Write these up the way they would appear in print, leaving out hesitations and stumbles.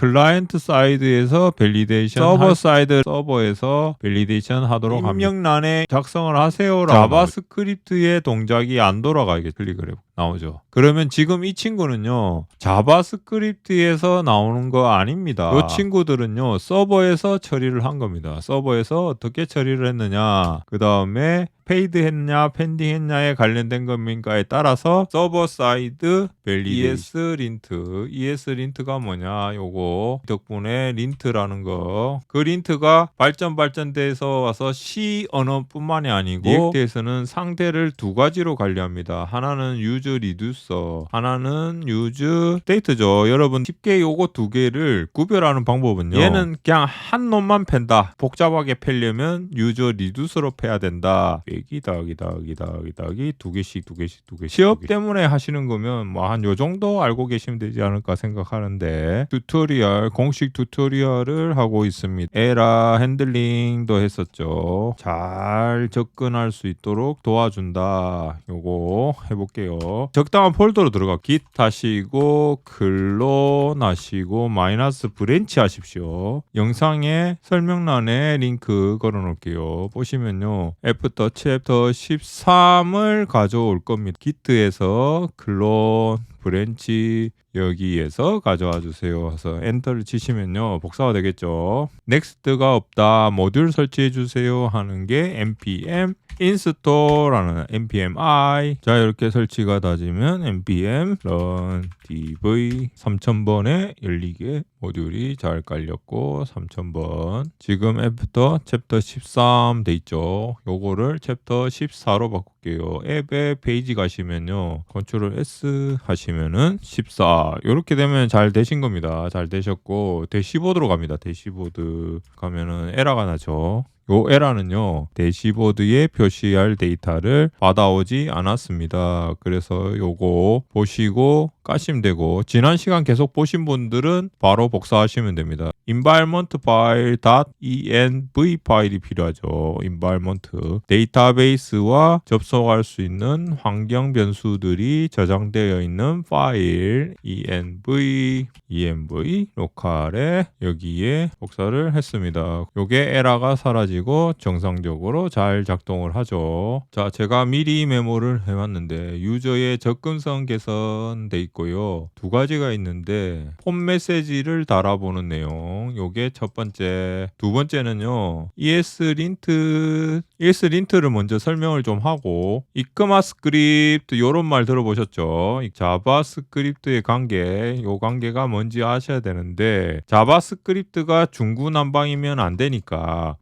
클라이언트 사이드에서 밸리데이션, 서버 사이드 서버에서 밸리데이션 하도록 합니다. 입력란에 작성을 하세요라고 자바스크립트의 동작이 안 돌아가게 클릭을 해요. 나오죠. 그러면 지금 이 친구는요, 자바스크립트에서 나오는 거 아닙니다. 이 친구들은요, 서버에서 처리를 한 겁니다. 서버에서 어떻게 처리를 했느냐, 그 다음에 페이드 했냐, 펜딩 했냐에 관련된 겁니까에 따라서 서버 사이드 밸리데이션 ES 린트가 뭐냐, 요거 덕분에 린트라는 거, 그 린트가 발전돼서 와서 C 언어뿐만이 아니고 리액트에서는 상태를 두 가지로 관리합니다. 하나는 유저 리듀서, 하나는 유저 스테이트죠. 여러분 쉽게 요거 두 개를 구별하는 방법은요, 얘는 그냥 한 놈만 팬다. 복잡하게 펴려면 유저 리듀서로 패야 된다. 빼기 더하기 두 개씩 시업 때문에 하시는 거면 뭐 한 요 정도 알고 계시면 되지 않을까 생각하는데, 공식 튜토리얼을 하고 있습니다. 에라 핸들링도 했었죠. 잘 접근할 수 있도록 도와준다. 요거 해볼게요. 적당한 폴더로 들어가 git 하시고 클론 하시고 마이너스 브랜치 하십시오. 영상의 설명란에 링크 걸어 놓을게요. 보시면요, 애프터 챕터 13을 가져올 겁니다. git에서 클론 브랜치 여기에서 가져와 주세요 해서 엔터를 치시면요, 복사가 되겠죠. 넥스트가 없다, 모듈 설치해 주세요 하는 게 npm install라는 npm i. 자, 이렇게 설치가 다지면 npm run dv 3000번에 열리게 모듈이 잘 깔렸고 3000번. 지금 애프터 챕터 13 돼 있죠. 요거를 챕터 14로 바꿀게요. 앱에 페이지 가시면요, 컨트롤 S 하시면은 14. 요렇게 되면 잘 되신 겁니다. 잘 되셨고 대시보드로 갑니다. 대시보드 가면은 에러가 나죠. 요 에러는요, 대시보드에 표시할 데이터를 받아오지 않았습니다. 그래서 요거 보시고 까시면 되고, 지난 시간 계속 보신 분들은 바로 복사하시면 됩니다. environment file.env 파일이 필요하죠. environment 데이터베이스와 접속할 수 있는 환경 변수들이 저장되어 있는 파일 env 로컬에 여기에 복사를 했습니다. 요게 에러가 사라지고 정상적으로 잘 작동을 하죠. 자, 제가 미리 메모를 해왔는데 유저의 접근성 개선돼 있고요. 두 가지가 있는데 폼 메시지를 달아보는 내용, 요게 첫 번째. 두 번째는요, ES 린트를 먼저 설명을 좀 하고, 이크마스크립트 요런 말 들어보셨죠? 자바스크립트의 관계, 요 관계가 뭔지 아셔야 되는데, 자바스크립트가 중구난방이면 안 되니까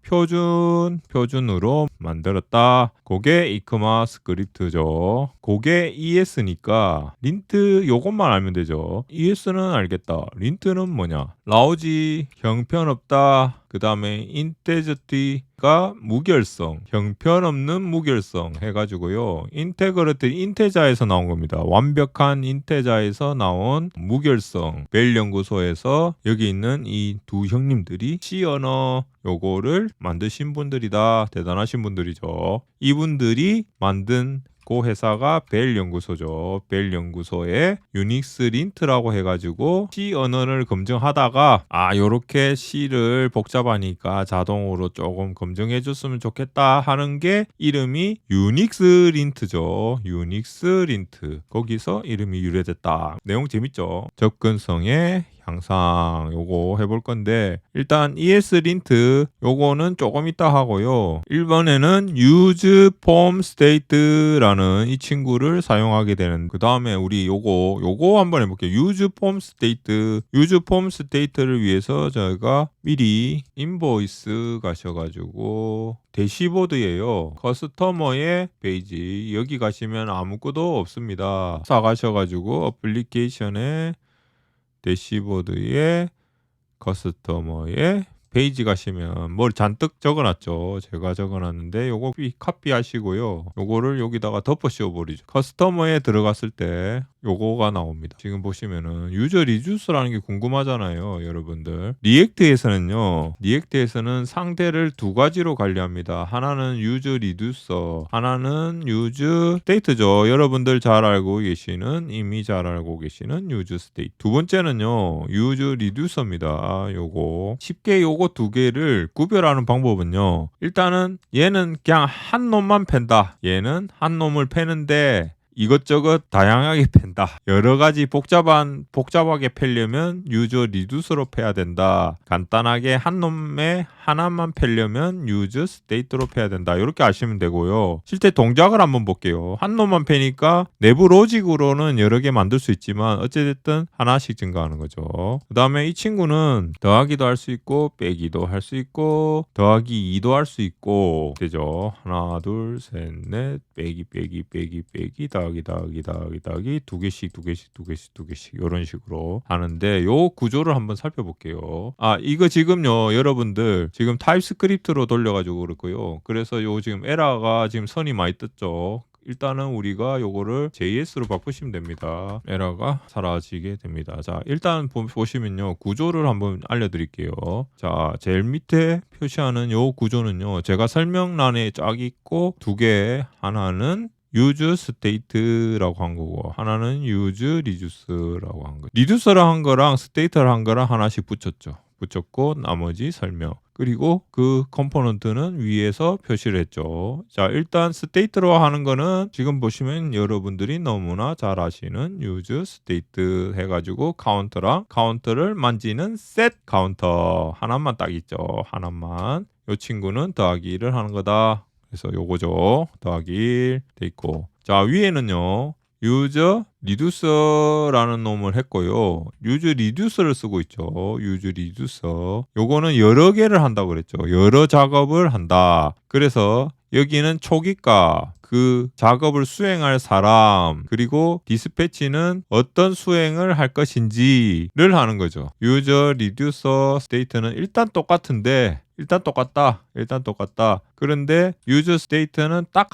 표준으로 만들었다. 그게 이크마스크립트죠. 그게 ES니까 린트 요것만 알면 되죠. ES는 알겠다. 린트는 뭐냐? 라우지 형편없다. 그 다음에 인테저티가 무결성, 형편없는 무결성 해가지고요. 인테자에서 나온 겁니다. 완벽한 인테자에서 나온 무결성. 벨 연구소에서 여기 있는 이 두 형님들이 C 언어 요거를 만드신 분들이다. 대단하신 분들이죠. 이분들이 만든 그 회사가 벨 연구소죠. 벨 연구소에 유닉스 린트라고 해가지고 C 언어를 검증하다가 요렇게 C를 복잡하니까 자동으로 조금 검증해 줬으면 좋겠다 하는 게 이름이 유닉스 린트죠. 유닉스 린트. 거기서 이름이 유래됐다. 내용 재밌죠? 접근성에 향상 요거 해볼 건데, 일단 ES 린트 요거는 조금 이따 하고요. 1번에는 use form state라는 이 친구를 사용하게 되는, 그 다음에 우리 요거 한번 해볼게요. use form state를 위해서 저희가 미리 인보이스 가셔가지고 대시보드예요. 커스터머의 페이지 여기 가시면 아무것도 없습니다. 가셔가지고 어플리케이션에 대시보드에 커스터머에 페이지 가시면 뭘 잔뜩 적어놨죠. 제가 적어놨는데 요거 카피 하시고요. 요거를 여기다가 덮어 씌워버리죠. 커스터머에 들어갔을 때 요거가 나옵니다. 지금 보시면은 유저 리듀스라는 게 궁금하잖아요, 여러분들. 리액트에서는 상태를 두 가지로 관리합니다. 하나는 유저 리듀서, 하나는 유저 스테이트죠. 여러분들 잘 알고 계시는, 이미 잘 알고 계시는 유저 스테이트. 두 번째는요, 유저 리듀서입니다. 요거 쉽게 요거 두 개를 구별하는 방법은요, 일단은 얘는 그냥 한 놈만 팬다. 얘는 한 놈을 패는데 이것저것 다양하게 팬다. 여러 가지 복잡하게 패려면 유저 리듀스로 패야 된다. 간단하게 한 놈에 하나만 패려면 유저 스테이트로 패야 된다. 이렇게 아시면 되고요. 실제 동작을 한번 볼게요. 한 놈만 패니까 내부 로직으로는 여러 개 만들 수 있지만 어찌됐든 하나씩 증가하는 거죠. 그 다음에 이 친구는 더하기도 할 수 있고 빼기도 할 수 있고 더하기 2도 할 수 있고 되죠. 하나 둘 셋 넷 빼기 더하기 두 개씩 이런 식으로 하는데 요 구조를 한번 살펴볼게요. 이거 지금요 여러분들 지금 타입스크립트로 돌려가지고 그렇고요. 그래서 요 지금 에러가 지금 선이 많이 떴죠. 일단은 우리가 요거를 JS로 바꾸시면 됩니다. 에러가 사라지게 됩니다. 자, 일단 보시면요. 구조를 한번 알려드릴게요. 자, 제일 밑에 표시하는 요 구조는요. 제가 설명란에 쫙 있고 두 개, 하나는 유즈 스테이트라고 한 거고 하나는 유즈 리듀스라고 한 거. 리듀스를 한 거랑 스테이트를 한 거랑 하나씩 붙였고 나머지 설명. 그리고 그 컴포넌트는 위에서 표시를 했죠. 자, 일단 스테이트로 하는 거는 지금 보시면 여러분들이 너무나 잘 아시는 유즈 스테이트 해가지고 카운터를 만지는 셋 카운터 하나만 딱 있죠. 하나만. 이 친구는 더하기를 하는 거다. 그래서 요거죠. 더하기 1 돼 있고. 자, 위에는요. 유저 리듀서라는 놈을 했고요. 유저 리듀서를 쓰고 있죠. 유저 리듀서. 요거는 여러 개를 한다고 그랬죠. 여러 작업을 한다. 그래서 여기는 초기가 그 작업을 수행할 사람 그리고 디스패치는 어떤 수행을 할 것인지를 하는 거죠. 유저 리듀서 스테이트는 일단 똑같다. 그런데 유저 스테이트는 딱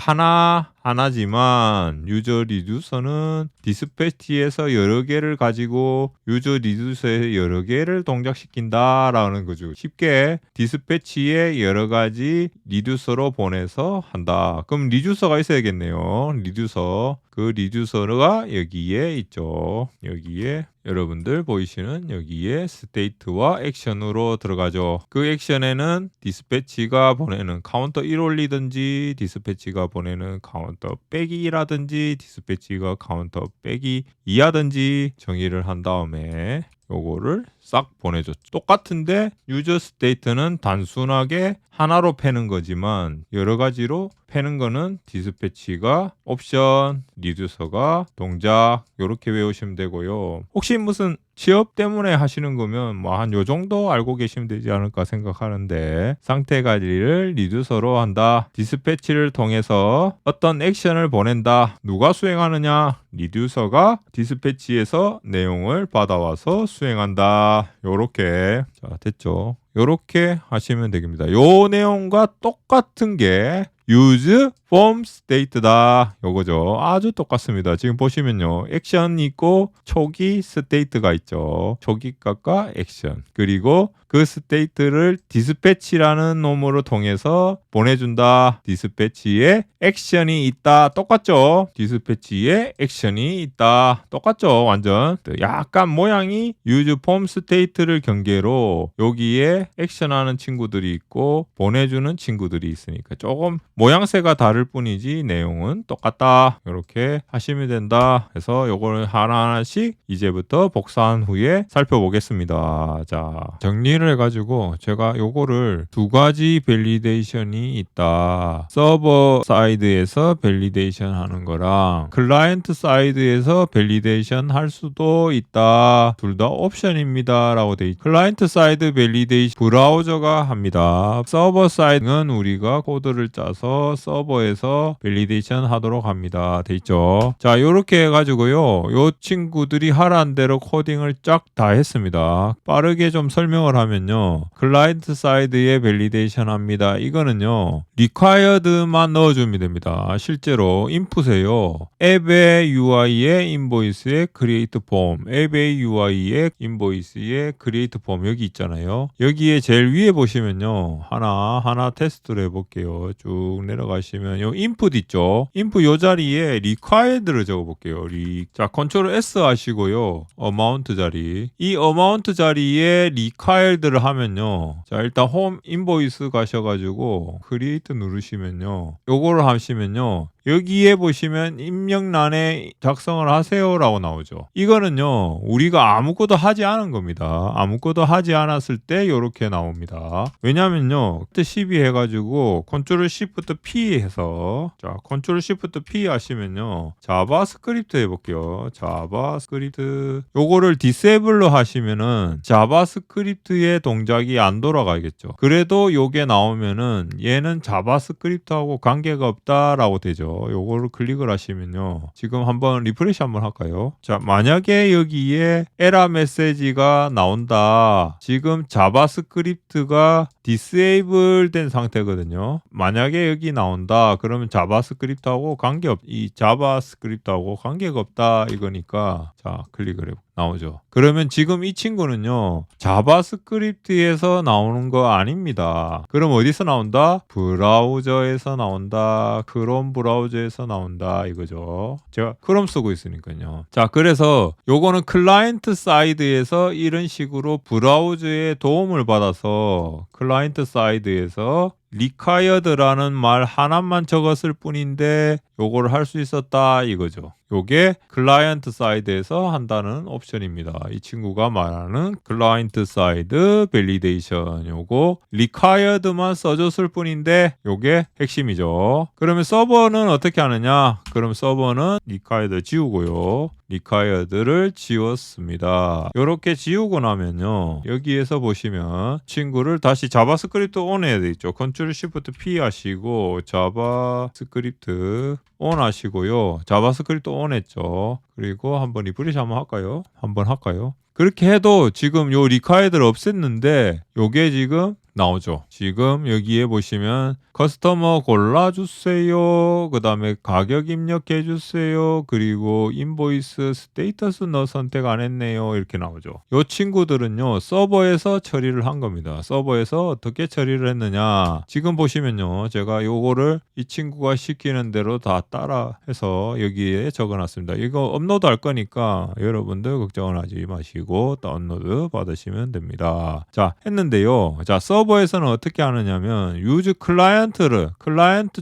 하나지만 유저 리듀서는 디스패치에서 여러 개를 가지고 유저 리듀서에 여러 개를 동작시킨다라는 거죠. 쉽게 디스패치에 여러 가지 리듀서로 보내서 한다. 그럼 리듀서가 있어야겠네요. 리듀서. 그 리듀서가 여기에 있죠. 여기에 여러분들 보이시는 여기에 스테이트와 액션으로 들어가죠. 그 액션에는 디스패치가 보내는 카운터 1 올리든지 디스패치가 보내는 카운터 빼기 1하든지 디스패치가 카운터 빼기 2하든지 정의를 한 다음에 요거를 싹 보내줬죠. 똑같은데 유저 스테이트는 단순하게 하나로 패는 거지만 여러 가지로 패는 거는 디스패치가 옵션, 리듀서가 동작 이렇게 외우시면 되고요. 혹시 무슨 취업 때문에 하시는 거면 뭐 한 요 정도 알고 계시면 되지 않을까 생각하는데 상태 관리를 리듀서로 한다. 디스패치를 통해서 어떤 액션을 보낸다. 누가 수행하느냐? 리듀서가 디스패치에서 내용을 받아와서 수행한다. 요렇게 자 됐죠. 요렇게 하시면 되겠습니다. 요 내용과 똑같은 게 use form state다. 요거죠. 아주 똑같습니다. 지금 보시면요. 액션이 있고 초기 스테이트가 있죠. 초기값과 액션. 그리고 그 스테이트를 디스패치라는 놈으로 통해서 보내준다. 디스패치에 액션이 있다. 똑같죠? 디스패치에 액션이 있다. 똑같죠? 완전. 약간 모양이 use form state를 경계로 여기에 액션하는 친구들이 있고 보내주는 친구들이 있으니까 조금 모양새가 다를 뿐이지 내용은 똑같다. 이렇게 하시면 된다. 그래서 요걸 하나하나씩 이제부터 복사한 후에 살펴보겠습니다. 자, 정리를 해가지고 제가 요거를 두 가지 밸리데이션이 있다. 서버 사이드에서 밸리데이션 하는 거랑 클라이언트 사이드에서 밸리데이션 할 수도 있다. 둘 다 옵션입니다. 라고 돼 있죠. 클라이언트 사이드 밸리데이션 브라우저가 합니다. 서버 사이드는 우리가 코드를 짜서 서버에 서버에서 밸리데이션 하도록 합니다. 돼 있죠. 자, 요렇게 해가지고요. 요 친구들이 하라는 대로 코딩을 쫙 다 했습니다. 빠르게 좀 설명을 하면요. 클라이언트 사이드에 밸리데이션 합니다. 이거는요. required만 넣어주면 됩니다. 실제로 인풋에요. 앱의 UI에 인보이스에 create form, 앱의 UI에 인보이스에 create form 여기 있잖아요. 여기에 제일 위에 보시면요. 하나 테스트를 해볼게요. 쭉 내려가시면 요 input 있죠. input 요 자리에 required를 적어볼게요. 자, 컨트롤 S 하시고요. amount 자리. 이 amount 자리에 required를 하면요. 자, 일단 홈 인보이스 가셔가지고 create 누르시면요. 요거를 하시면요. 여기에 보시면 입력란에 작성을 하세요라고 나오죠. 이거는요. 우리가 아무것도 하지 않은 겁니다. 아무것도 하지 않았을 때 이렇게 나옵니다. 왜냐면요. 그때 12 해가지고 컨트롤 시프트 P 해서 자 컨트롤 시프트 P 하시면요. 자바스크립트 해볼게요. 자바스크립트 요거를 디세이블로 하시면은 자바스크립트의 동작이 안 돌아가겠죠. 그래도 요게 나오면은 얘는 자바스크립트하고 관계가 없다라고 되죠. 요거를 클릭을 하시면요. 지금 한번 리프레시 한번 할까요? 자, 만약에 여기에 에러 메시지가 나온다. 지금 자바스크립트가 디세이블 된 상태거든요. 만약에 여기 나온다. 그러면 자바스크립트하고 이 자바스크립트하고 관계가 없다 이거니까 자, 클릭을 해볼게요. 나오죠. 그러면 지금 이 친구는요. 자바스크립트에서 나오는 거 아닙니다. 그럼 어디서 나온다? 브라우저에서 나온다. 크롬 브라우저에서 나온다 이거죠. 제가 크롬 쓰고 있으니까요. 자, 그래서 요거는 클라이언트 사이드에서 이런 식으로 브라우저의 도움을 받아서 클라이언트 사이드에서 required라는 말 하나만 적었을 뿐인데 요거를 할 수 있었다 이거죠. 요게 클라이언트 사이드에서 한다는 옵션입니다. 이 친구가 말하는 클라이언트 사이드 밸리데이션 요거 required만 써줬을 뿐인데 요게 핵심이죠. 그러면 서버는 어떻게 하느냐? 그럼 서버는 required 지우고요. required를 지웠습니다. 이렇게 지우고 나면요. 여기에서 보시면 친구를 다시 자바스크립트 온 해야 되겠죠. 컨트롤 시프트 P 하시고 자바스크립트 온 하시고요. 자바스크립트 온 했죠. 그리고 한번 리프레시 한번 할까요? 그렇게 해도 지금 요 required를 없앴는데 요게 지금 나오죠. 지금 여기에 보시면 커스터머 골라주세요. 그 다음에 가격 입력해주세요. 그리고 인보이스 스테이터스 너 선택 안 했네요. 이렇게 나오죠. 이 친구들은요. 서버에서 처리를 한 겁니다. 서버에서 어떻게 처리를 했느냐. 지금 보시면요. 제가 요거를 이 친구가 시키는 대로 다 따라 해서 여기에 적어놨습니다. 이거 업로드 할 거니까 여러분들 걱정을 하지 마시고 다운로드 받으시면 됩니다. 자, 했는데요. 자, 서버에서는 어떻게 하느냐면 유즈 클라이언트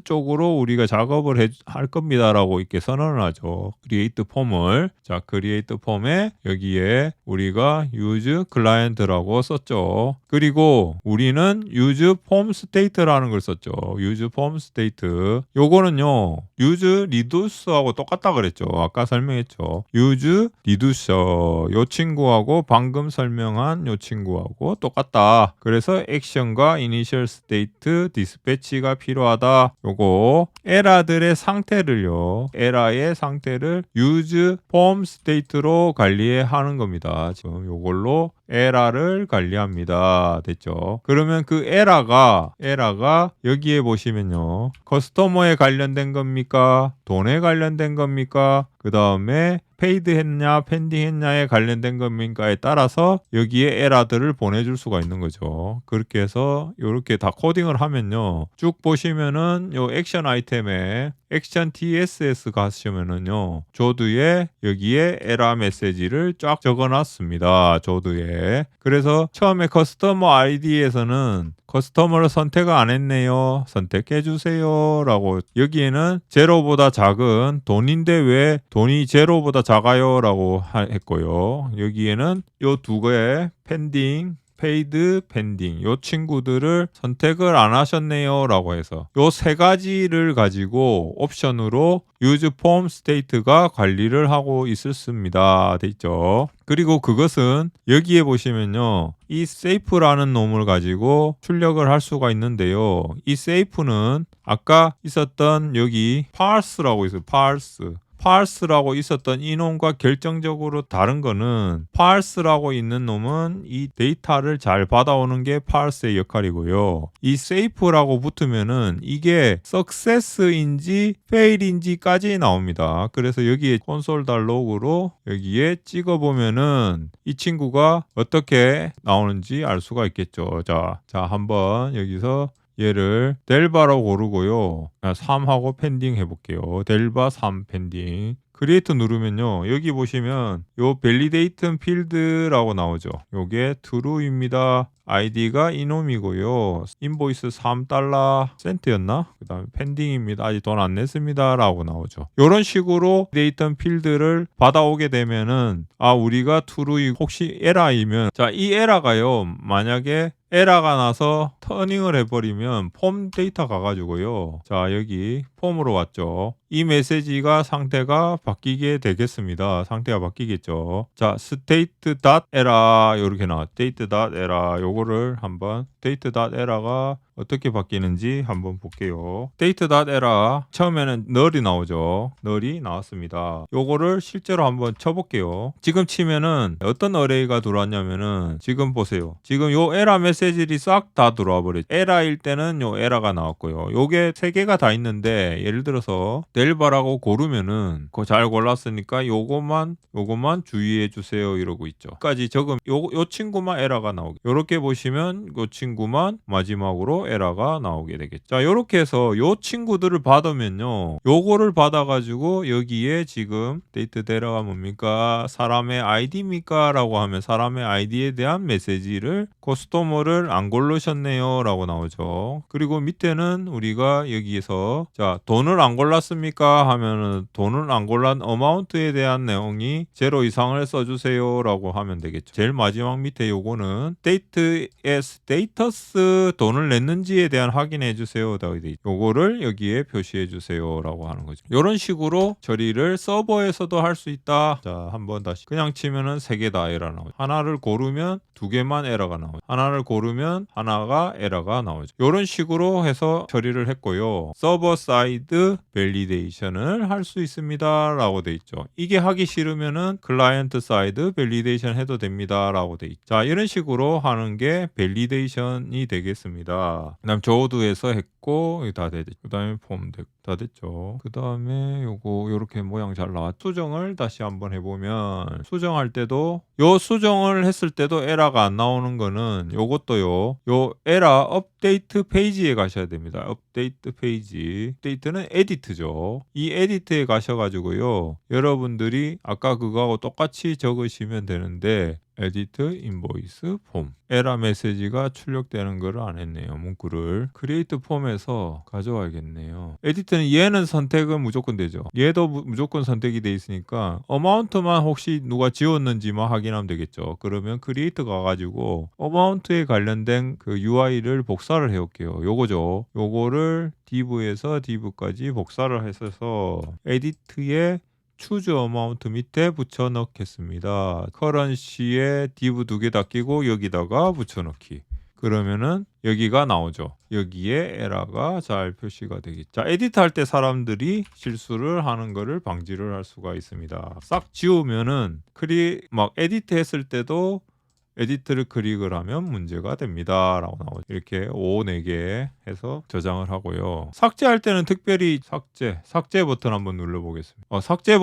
쪽으로 우리가 작업을 할 겁니다라고 이렇게 선언을 하죠. 크리에이트 폼을 자 크리에이트 폼에 여기에 우리가 유즈 클라이언트라고 썼죠. 그리고 우리는 유즈 폼 스테이트라는 걸 썼죠. 유즈 폼 스테이트 요거는요. 유즈 리두스하고 똑같다 그랬죠. 아까 설명했죠. 유즈 리두서 요 친구하고 방금 설명한 요 친구하고 똑같다. 그래서 액션과 이니셜 스테이트 디스패치가 필요하다. 요거 에라들의 상태를요. 에라의 상태를 유즈 폼 스테이트로 관리하는 겁니다. 지금 요걸로 에라를 관리합니다. 됐죠? 그러면 그 에라가 여기에 보시면요. 커스터머에 관련된 겁니까? 돈에 관련된 겁니까? 그 다음에 페이드 했냐, 펜딩 했냐에 관련된 겁니까에 따라서 여기에 에라들을 보내줄 수가 있는 거죠. 그렇게 해서 이렇게 다 코딩을 하면요. 쭉 보시면은 요 액션 아이템에 액션 TSS 가시면은요. 조드에 여기에 에라 메시지를 쫙 적어놨습니다. 조드에. 그래서 처음에 커스터머 아이디에서는 커스터머를 선택 안 했네요. 선택해 주세요. 라고 여기에는 제로보다 작은 돈인데 왜 돈이 제로보다 작아요? 라고 했고요. 여기에는 요 두 개의 펜딩 페이드 펜딩 요 친구들을 선택을 안 하셨네요 라고 해서 요 세 가지를 가지고 옵션으로 유즈 폼 스테이트가 관리를 하고 있었습니다. 돼 있죠. 그리고 그것은 여기에 보시면요. 이 세이프라는 놈을 가지고 출력을 할 수가 있는데요. 이 세이프는 아까 있었던 여기 parse라고 있어요. parse라고 있었던 이 놈과 결정적으로 다른 거는 parse라고 있는 놈은 이 데이터를 잘 받아오는 게 parse의 역할이고요. 이 safe라고 붙으면은 이게 success인지 fail인지까지 나옵니다. 그래서 여기에 console.log로 여기에 찍어보면은 이 친구가 어떻게 나오는지 알 수가 있겠죠. 자 한번 여기서 얘를 델바로 고르고요. 3하고 펜딩 해볼게요. 델바 3 펜딩. 크리에이트 누르면요. 여기 보시면 요 밸리데이트 필드라고 나오죠. 요게 true입니다. 아이디가 이놈이고요. 인보이스 3달러 센트였나? 그 다음에 펜딩입니다. 아직 돈 안 냈습니다. 라고 나오죠. 이런 식으로 데이터 필드를 받아오게 되면은 우리가 true 혹시 에러이면 이 에러가요. 만약에 에러가 나서 터닝을 해버리면 폼 데이터 가가지고요. 여기 폼으로 왔죠. 이 메시지가 상태가 바뀌게 되겠습니다. 상태가 바뀌겠죠. state.error 이렇게 나와. state.error 요거를 한번 state.error가 어떻게 바뀌는지 한번 볼게요. state.error 처음에는 null이 나오죠. null이 나왔습니다. 요거를 실제로 한번 쳐볼게요. 지금 치면은 어떤 어레이가 들어왔냐면은 지금 보세요. 지금 요 에러 메시지들이 싹 다 들어와 버렸죠. 에러일 때는 요 에러가 나왔고요. 요게 3개가 다 있는데 예를 들어서 델바라고 고르면은 그거 잘 골랐으니까 요것만 주의해 주세요 이러고 있죠. 까지 적으면 요 친구만 에러가 나오게. 요렇게 보시면 요 친구만 마지막으로 에러가 나오게 되겠죠. 자, 요렇게 해서 요 친구들을 받으면요. 요거를 받아가지고 여기에 지금 데이트 데러가 뭡니까? 사람의 아이디입니까? 라고 하면 사람의 아이디에 대한 메시지를 커스터머를 안 고르셨네요. 라고 나오죠. 그리고 밑에는 우리가 여기에서 돈을 안 골랐습니까? 하면은 돈을 안 골란 어마운트에 대한 내용이 0 이상을 써주세요. 라고 하면 되겠죠. 제일 마지막 밑에 요거는 데이트의 스테이터스 돈을 냈는지에 대한 확인해 주세요. 요거를 여기에 표시해 주세요. 라고 하는 거죠. 이런 식으로 처리를 서버에서도 할 수 있다. 한번 다시 그냥 치면은 3개 다 에러 나오죠. 하나를 고르면 2개만 에러가 나오죠. 하나를 고르면 하나가 에러가 나오죠. 이런 식으로 해서 처리를 했고요. 서버 사이드 밸리데이션을 할 수 있습니다. 라고 돼 있죠. 이게 하기 싫으면은 클라이언트 사이드 밸리데이션 해도 됩니다. 라고 돼 있죠. 이런 식으로 하는 게 밸리데이션이 되겠습니다. 그 다음 조드에서 했고 다 됐죠. 그 다음에 폼 됐고 다 됐죠. 그 다음에 요렇게 모양 잘 나왔죠. 수정을 다시 한번 해보면 수정할 때도 요 수정을 했을 때도 에러가 안 나오는 거는 요것도요. 요 에러 업데이트 페이지에 가셔야 됩니다. 업데이트 페이지. 업데이트는 에디트죠. 이 에디트에 가셔가지고요. 여러분들이 아까 그거하고 똑같이 적으시면 되는데 에디트 인보이스 폼 에러 메시지가 출력되는 걸 안 했네요. 문구를 크리에이트 폼에서 가져와야겠네요. 에디트는 얘는 선택은 무조건 되죠. 얘도 무조건 선택이 돼 있으니까 어마운트만 혹시 누가 지웠는지만 확인하면 되겠죠. 그러면 크리에이트 가가지고 어마운트에 관련된 그 UI를 복사를 해올게요. 요거죠. 요거를 div에서 div까지 복사를 해서 에디트에 choose amount 밑에 붙여 넣겠습니다. 커런시에 div 2개 다 끼고 여기다가 붙여 넣기. 그러면은 여기가 나오죠. 여기에 에러가 잘 표시가 되겠죠. 에디트 할 때 사람들이 실수를 하는 거를 방지를 할 수가 있습니다. 싹 지우면은 에디트 했을 때도 에디트를 클릭을 하면 문제가 됩니다. 라고 나오죠. 이렇게 4개 해서 저장을 하고요. 삭제할 때는 특별히 삭제 버튼 한번 눌러보겠습니다. 삭제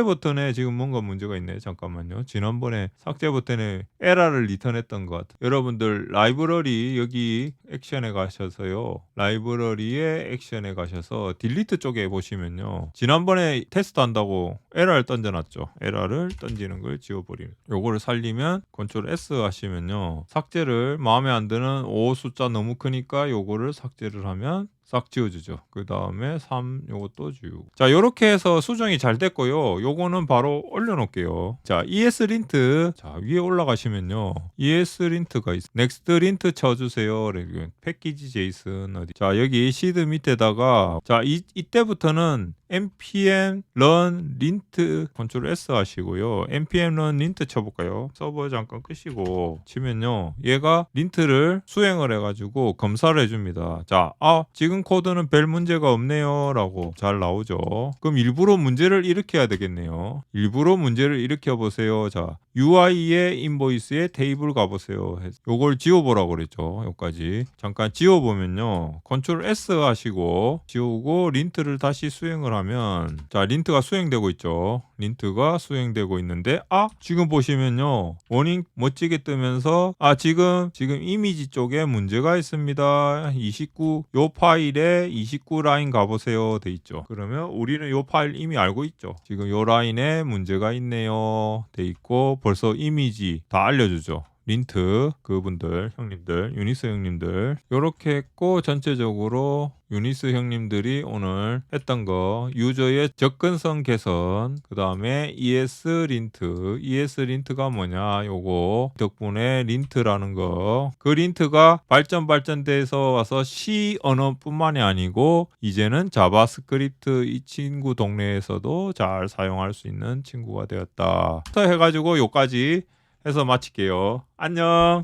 버튼에 지금 뭔가 문제가 있네. 잠깐만요. 지난번에 삭제 버튼에 에러를 리턴했던 것 같아요. 여러분들 라이브러리 여기 액션에 가셔서요. 라이브러리의 액션에 가셔서 딜리트 쪽에 보시면요. 지난번에 테스트 한다고 에러를 던져놨죠. 에러를 던지는 걸 지워버리는. 요거를 살리면 컨트롤 S 하시면요. 삭제를 마음에 안 드는 5 숫자 너무 크니까 요거를 삭제를 하면 싹 지워주죠. 그 다음에 3 요것도 지우고. 요렇게 해서 수정이 잘 됐고요. 요거는 바로 올려놓을게요. ESLint. 위에 올라가시면요. ESLint가 있어요. 넥스트린트 쳐주세요. 패키지 제이슨 어디. 여기 시드 밑에다가 이때부터는 npm run lint 컨트롤 S 하시고요. npm run lint 쳐볼까요? 서버 잠깐 끄시고 치면요. 얘가 린트를 수행을 해가지고 검사를 해줍니다. 자, 지금 코드는 별 문제가 없네요 라고 잘 나오죠. 그럼 일부러 문제를 일으켜야 되겠네요. 일부러 문제를 일으켜보세요. 자, UI의 인보이스에 테이블 가보세요. 요걸 지워보라고 그랬죠. 여기까지 잠깐 지워보면요. 컨트롤 S 하시고 지우고 린트를 다시 수행을 하면 자, 린트가 수행되고 있죠. 린트가 수행되고 있는데 지금 보시면요. 워닝 멋지게 뜨면서 지금 이미지 쪽에 문제가 있습니다. 29 요 파일에 29 라인 가보세요 돼 있죠. 그러면 우리는 요 파일 이미 알고 있죠. 지금 요 라인에 문제가 있네요 돼 있고 벌써 이미지 다 알려주죠. 린트 그분들 형님들 유니스 형님들 요렇게 했고 전체적으로 유니스 형님들이 오늘 했던 거 유저의 접근성 개선 그 다음에 ES 린트가 뭐냐 요거 덕분에 린트라는 거 그 린트가 발전돼서 와서 C 언어뿐만이 아니고 이제는 자바스크립트 이 친구 동네에서도 잘 사용할 수 있는 친구가 되었다 해가지고 요까지 해서 마칠게요. 안녕.